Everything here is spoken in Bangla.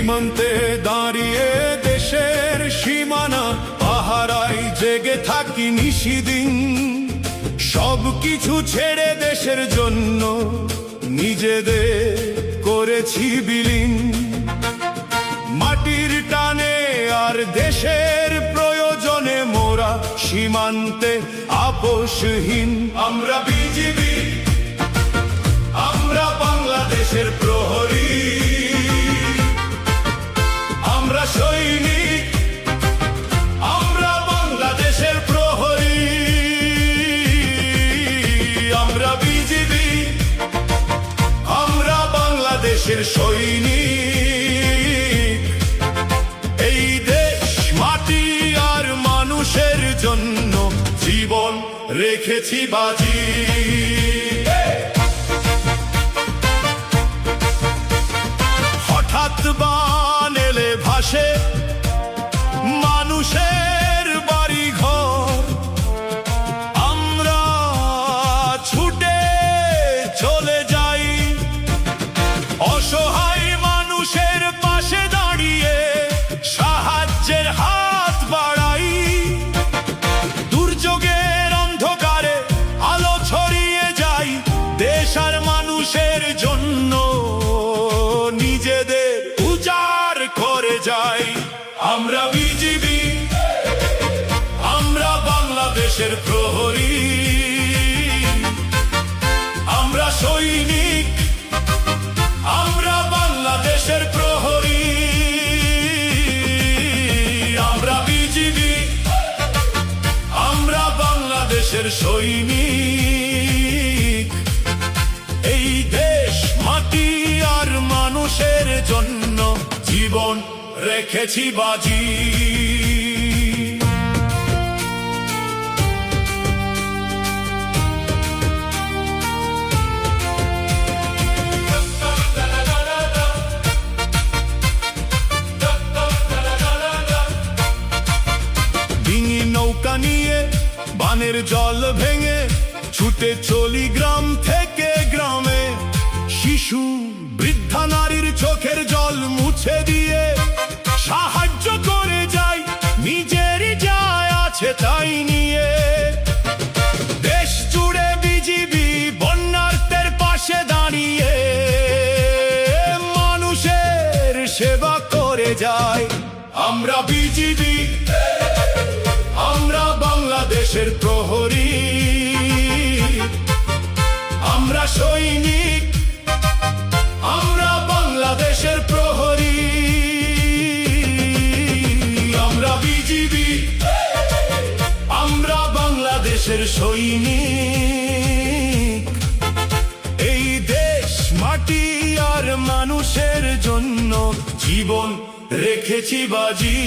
সীমান্তে দাঁড়িয়ে দেশের সীমানা পাহারায় জেগে থাকি নিশিদিন। সবকিছু ছেড়ে দেশের জন্য নিজেদের করেছি বিলীন। মাটির টানে আর দেশের প্রয়োজনে মোরা সীমান্তে আপোষহীন। আমরা বিজিবি, আমরা বাংলাদেশের প্রহরী, আমরা সৈনিক, আমরা বাংলাদেশের প্রহরী। আমরা বিজিবি, আমরা বাংলাদেশের সৈনিক। এই দেশ মাটি আর মানুষের জন্য জীবন রেখেছি বাজি। হঠাৎ বান এলে ভাসে মানুষের বাড়ি ঘর, আমরা ছুটে চলে যাই অসহায় মানুষের পাশে দাঁড়িয়ে সাহায্যের হাত বাড়াই। দুর্যোগের অন্ধকারে আলো ছড়িয়ে যাই দেশ আর মানুষের জন্য নিজেদের উজাড় করে যাই। আমরা বিজিবি, আমরা বাংলাদেশের প্রহরী, আমরা সৈনিক, আমরা বাংলাদেশের প্রহরী। আমরা বিজিবি, আমরা বাংলাদেশের সৈনিক। এই দেশ মাটি আর মানুষের জন্য জীবন রেখেছি বাজি। ডিঙি নৌকা নিয়ে বানের জল ভেঙে ছুটে চলি গ্রাম থেকে গ্রামে। শিশু বৃদ্ধা নারীর চোখের জল মুছে দিয়ে সাহায্য করে যাই নিজেরই যায় আছে তাই নিয়ে। দেশ জুড়ে বিজিবি বন্যার্তের পাশে দাঁড়িয়ে মানুষের সেবা করে যায়। আমরা বিজিবি, আমরা বাংলাদেশের প্রহরী, আমরা সৈনিক, আমরা বাংলাদেশের প্রহরী। আমরা বিজিবি, আমরা বাংলাদেশের সৈনিক। এই দেশ মাটি আর মানুষের জন্য জীবন রেখেছি বাজি।